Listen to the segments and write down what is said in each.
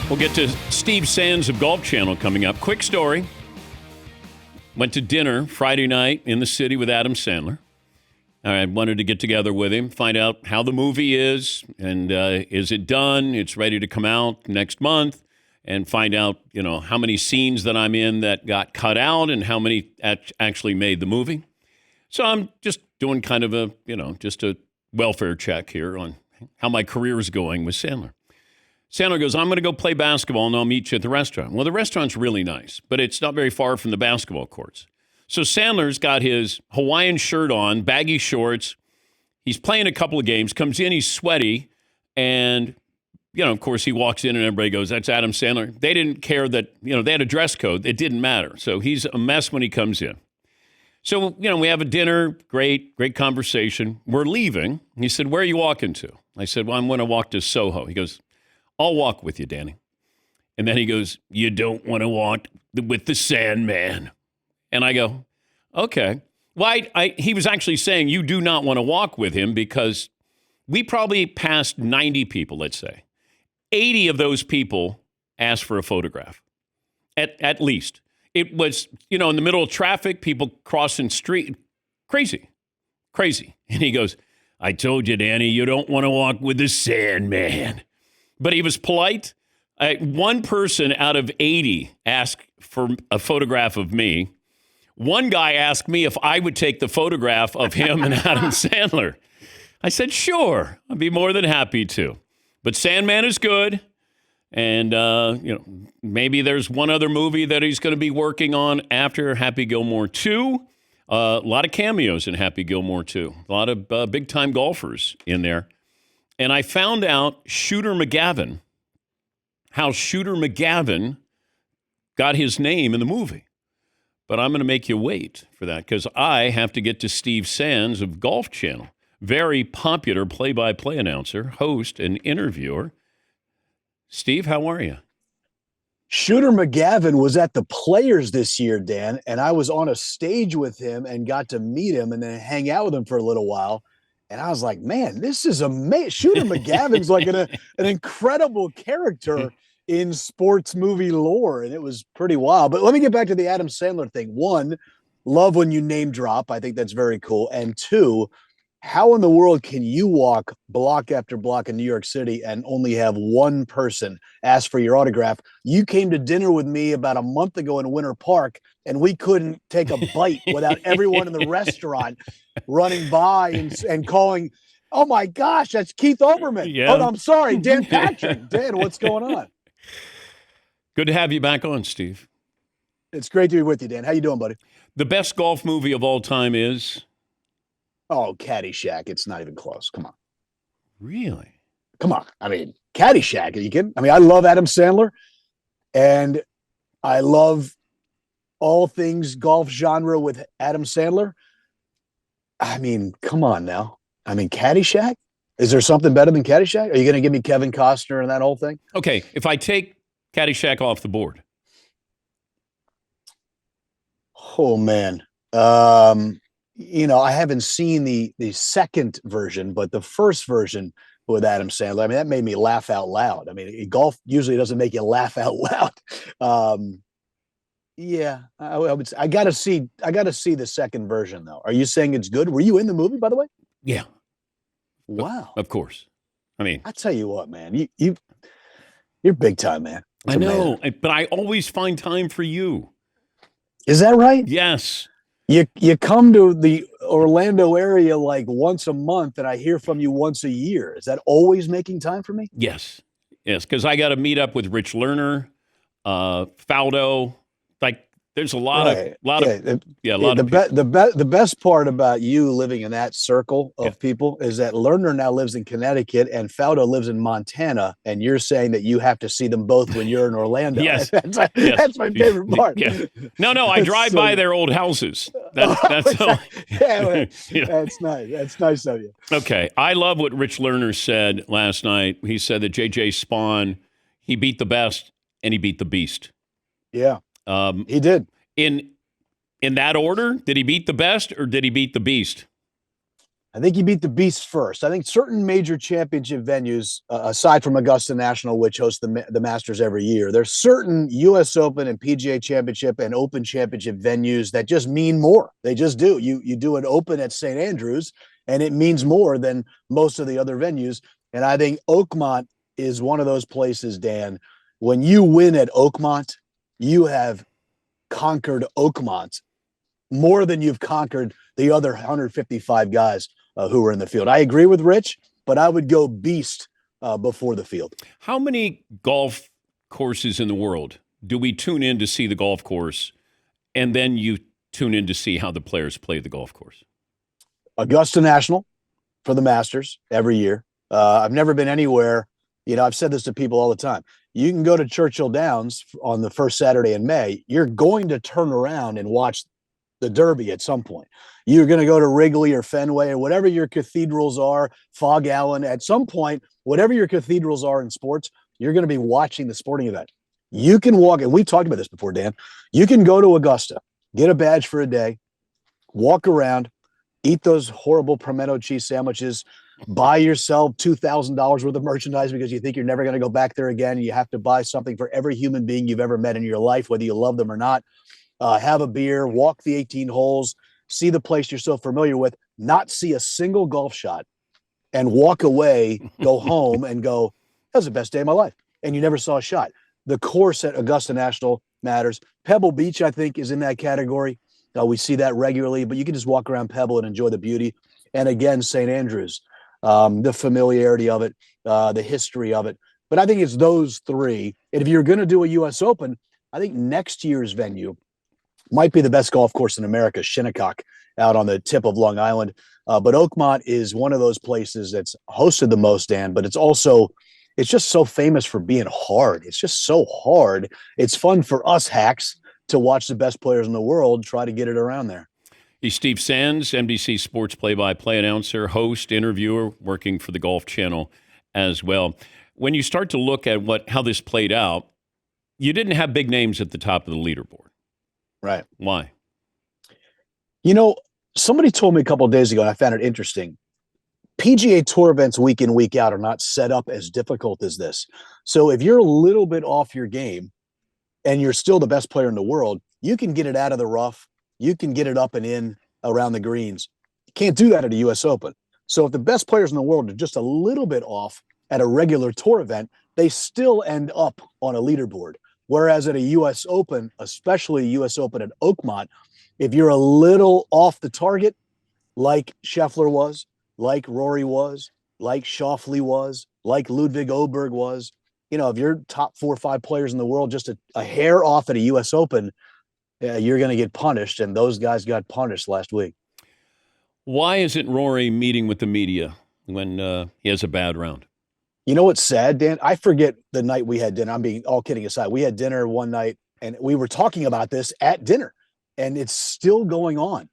We'll get to Steve Sands of Golf Channel coming up. Quick story. Went to dinner Friday night in the city with Adam Sandler. I wanted to get together with him, find out how the movie is, and is it done? It's ready to come out next month, and find out, how many scenes that I'm in that got cut out and how many actually made the movie. So I'm just doing kind of a, just a welfare check here on how my career is going with Sandler. Sandler goes, I'm going to go play basketball, and I'll meet you at the restaurant. Well, the restaurant's really nice, but it's not very far from the basketball courts. So Sandler's got his Hawaiian shirt on, baggy shorts. He's playing a couple of games, comes in, he's sweaty, and, of course, he walks in and everybody goes, that's Adam Sandler. They didn't care that, they had a dress code. It didn't matter. So he's a mess when he comes in. So, we have a dinner, great conversation. We're leaving. He said, where are you walking to? I said, well, I'm going to walk to Soho. He goes, I'll walk with you, Danny. And then he goes, you don't want to walk with the Sandman. And I go, okay. Well, he was actually saying you do not want to walk with him because we probably passed 90 people, let's say. 80 of those people asked for a photograph, at least. It was, in the middle of traffic, people crossing street. Crazy. And he goes, I told you, Danny, you don't want to walk with the Sandman. But he was polite. One person out of 80 asked for a photograph of me. One guy asked me if I would take the photograph of him and Adam Sandler. I said, sure, I'd be more than happy to. But Sandman is good. And, maybe there's one other movie that he's going to be working on after Happy Gilmore 2. A lot of cameos in Happy Gilmore 2. A lot of big-time golfers in there. And I found out how Shooter McGavin got his name in the movie. But I'm going to make you wait for that because I have to get to Steve Sands of Golf Channel. Very popular play-by-play announcer, host, and interviewer. Steve, how are you? Shooter McGavin was at the Players this year, Dan, and I was on a stage with him and got to meet him and then hang out with him for a little while. And I was like, man, this is amazing. Shooter McGavin's like an incredible character in sports movie lore, and it was pretty wild. But let me get back to the Adam Sandler thing. One, love when you name drop. I think that's very cool. And two, how in the world can you walk block after block in New York City and only have one person ask for your autograph? You came to dinner with me about a month ago in Winter Park, and we couldn't take a bite without everyone in the restaurant running by and calling, oh my gosh, that's Keith Olbermann. Yeah. Oh, no, I'm sorry, Dan Patrick. Dan, what's going on? Good to have you back on, Steve. It's great to be with you, Dan. How you doing, buddy? The best golf movie of all time is? Oh, Caddyshack. It's not even close. Come on. Really? Come on. I mean, Caddyshack. Are you kidding? I mean, I love Adam Sandler, and I love all things golf genre with Adam Sandler. I mean, come on now. I mean, Caddyshack? Is there something better than Caddyshack? Are you going to give me Kevin Costner and that whole thing? Okay, if I take Caddyshack off the board. Oh, man. I haven't seen the second version, but the first version with Adam Sandler, I mean, that made me laugh out loud. I mean, golf usually doesn't make you laugh out loud. Yeah, I got to see the second version though. Are you saying it's good? Were you in the movie, by the way? Yeah. Wow. Of course. I mean, I tell you what, man, you're big time, man. I know, but I always find time for you. Is that right? Yes. You come to the Orlando area like once a month, and I hear from you once a year. Is that always making time for me? Yes, because I got to meet up with Rich Lerner, Faldo. Like, there's a lot of the best part about you living in that circle of people is that Lerner now lives in Connecticut and Faldo lives in Montana, and you're saying that you have to see them both when you're in Orlando. Yes, that's my favorite part. Yeah. No, I drive by their old houses. That's all. Yeah, that's nice. That's nice of you. Okay, I love what Rich Lerner said last night. He said that J.J. Spaun, he beat the best and he beat the beast. Yeah. He did. In that order, did he beat the best or did he beat the beast? I think you beat the beast first. I think certain major championship venues, aside from Augusta National, which hosts the Masters every year, there's certain U.S. Open and PGA Championship and Open Championship venues that just mean more. They just do. You do an Open at St. Andrews, and it means more than most of the other venues. And I think Oakmont is one of those places, Dan. When you win at Oakmont, you have conquered Oakmont more than you've conquered the other 155 guys who were in the field. I agree with Rich, but I would go beast before the field. How many golf courses in the world do we tune in to see the golf course, and then you tune in to see how the players play the golf course? Augusta National for the Masters every year. I've never been anywhere. I've said this to people all the time. You can go to Churchill Downs on the first Saturday in May. You're going to turn around and watch the Derby at some point. You're going to go to Wrigley or Fenway or whatever your cathedrals are, Fog Allen. At some point, whatever your cathedrals are in sports, you're going to be watching the sporting event. You can walk, and we've talked about this before, Dan. You can go to Augusta, get a badge for a day, walk around, eat those horrible pimento cheese sandwiches, buy yourself $2,000 worth of merchandise because you think you're never going to go back there again. You have to buy something for every human being you've ever met in your life, whether you love them or not. Have a beer, walk the 18 holes, see the place you're so familiar with, not see a single golf shot, and walk away, go home, and go, that was the best day of my life. And you never saw a shot. The course at Augusta National matters. Pebble Beach, I think, is in that category. We see that regularly, but you can just walk around Pebble and enjoy the beauty. And again, St. Andrews, the familiarity of it, the history of it. But I think it's those three. And if you're going to do a U.S. Open, I think next year's venue might be the best golf course in America, Shinnecock, out on the tip of Long Island. But Oakmont is one of those places that's hosted the most, Dan, but it's just so famous for being hard. It's just so hard. It's fun for us hacks to watch the best players in the world try to get it around there. He's Steve Sands, NBC Sports play-by-play announcer, host, interviewer, working for the Golf Channel as well. When you start to look at how this played out, you didn't have big names at the top of the leaderboard. Right. Why? Somebody told me a couple of days ago, and I found it interesting. PGA Tour events week in, week out are not set up as difficult as this. So if you're a little bit off your game and you're still the best player in the world, you can get it out of the rough. You can get it up and in around the greens. You can't do that at a U.S. Open. So if the best players in the world are just a little bit off at a regular tour event, they still end up on a leaderboard. Whereas at a U.S. Open, especially a U.S. Open at Oakmont, if you're a little off the target, like Scheffler was, like Rory was, like Schauffele was, like Ludwig Oberg was, if you're top 4 or 5 players in the world, just a hair off at a U.S. Open, you're going to get punished. And those guys got punished last week. Why isn't Rory meeting with the media when he has a bad round? You know what's sad, Dan? I forget the night we had dinner. I'm being all kidding aside. We had dinner one night, and we were talking about this at dinner, and it's still going on.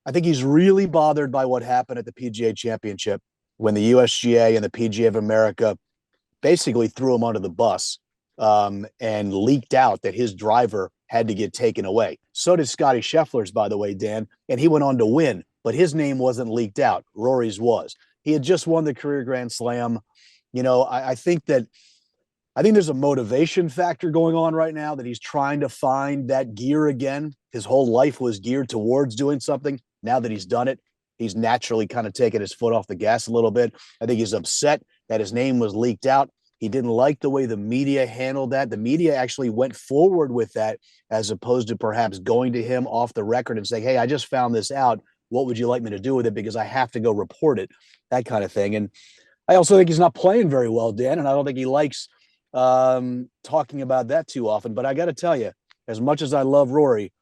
I think he's really bothered by what happened at the PGA Championship when the USGA and the PGA of America basically threw him under the bus and leaked out that his driver had to get taken away. So did Scotty Scheffler's, by the way, Dan, and he went on to win, but his name wasn't leaked out. Rory's was. He had just won the career Grand Slam. I think there's a motivation factor going on right now that he's trying to find that gear again. His whole life was geared towards doing something. Now that he's done it, he's naturally kind of taken his foot off the gas a little bit. I think he's upset that his name was leaked out. He didn't like the way the media handled that. The media actually went forward with that as opposed to perhaps going to him off the record and saying, hey, I just found this out. What would you like me to do with it? Because I have to go report it, that kind of thing. And I also think he's not playing very well, Dan, and I don't think he likes talking about that too often. But I got to tell you, as much as I love Rory,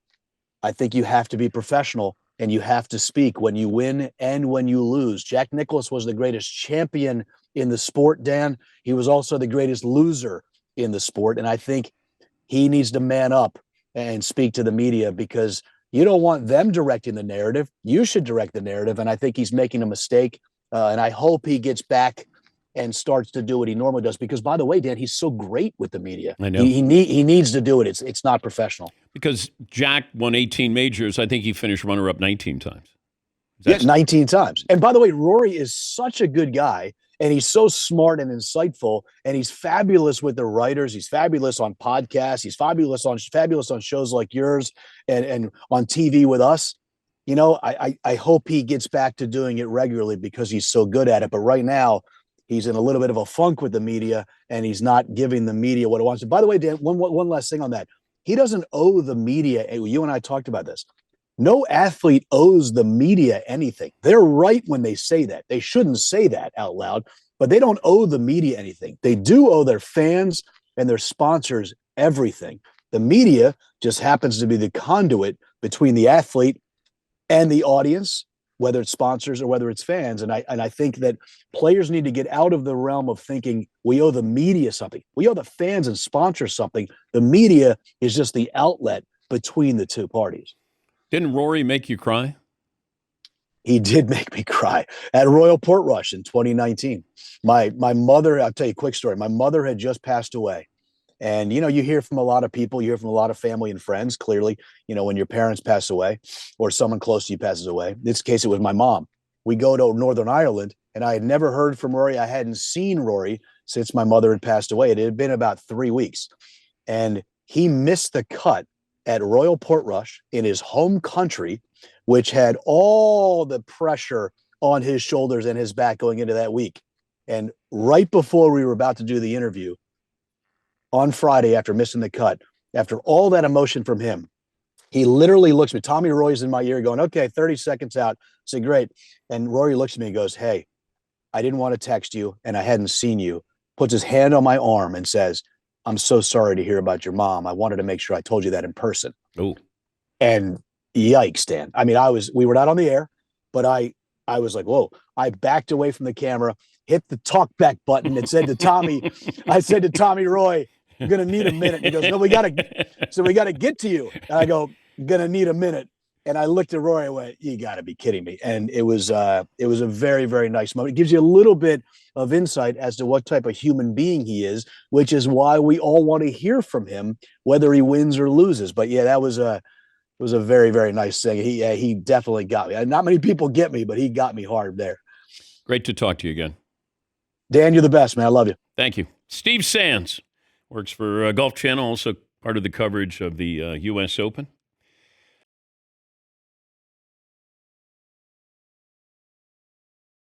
I think you have to be professional and you have to speak when you win and when you lose. Jack Nicklaus was the greatest champion in the sport, Dan. He was also the greatest loser in the sport. And I think he needs to man up and speak to the media because you don't want them directing the narrative. You should direct the narrative. And I think he's making a mistake. And I hope he gets back and starts to do what he normally does. Because, by the way, Dan, he's so great with the media. I know. He needs to do it. It's not professional. Because Jack won 18 majors. I think he finished runner-up 19 times. Yeah, 19 times. And by the way, Rory is such a good guy, and he's so smart and insightful, and he's fabulous with the writers. He's fabulous on podcasts. He's fabulous on shows like yours and on TV with us. You know, I hope he gets back to doing it regularly because he's so good at it. But right now, he's in a little bit of a funk with the media, and he's not giving the media what it wants. And by the way, Dan, one last thing on that. He doesn't owe the media. You and I talked about this. No athlete owes the media anything. They're right when they say that. They shouldn't say that out loud, but they don't owe the media anything. They do owe their fans and their sponsors everything. The media just happens to be the conduit between the athlete and the audience, whether it's sponsors or whether it's fans. And I think that players need to get out of the realm of thinking we owe the media something. We owe the fans and sponsors something. The media is just the outlet between the two parties. Didn't Rory make you cry? He did make me cry at Royal Portrush in 2019. My mother, I'll tell you a quick story. My mother had just passed away. And, you know, you hear from a lot of people, you hear from a lot of family and friends, clearly, you know, when your parents pass away or someone close to you passes away. In this case, it was my mom. We go to Northern Ireland, and I had never heard from Rory. I hadn't seen Rory since my mother had passed away. It had been about 3 weeks. And he missed the cut at Royal Portrush in his home country, which had all the pressure on his shoulders and his back going into that week. And right before we were about to do the interview on Friday, after missing the cut, after all that emotion from him, he literally looks at me. Tommy Roy's in my ear going, okay, 30 seconds out. I said, great. And Rory looks at me and goes, hey, I didn't want to text you and I hadn't seen you. Puts his hand on my arm and says, I'm so sorry to hear about your mom. I wanted to make sure I told you that in person. Oh, and yikes, Dan. I mean, we were not on the air, but I was like, whoa. I backed away from the camera, hit the talk back button, and said to Tommy, I said to Tommy Roy, I'm going to need a minute. He goes, no, we got to get to you. And I go, going to need a minute. And I looked at Roy and went, you got to be kidding me. And it was a very, very nice moment. It gives you a little bit of insight as to what type of human being he is, which is why we all want to hear from him, whether he wins or loses. But yeah, it was a very, very nice thing. He definitely got me. Not many people get me, but he got me hard there. Great to talk to you again. Dan, you're the best, man. I love you. Thank you. Steve Sands works for Golf Channel, also part of the coverage of the U.S. Open.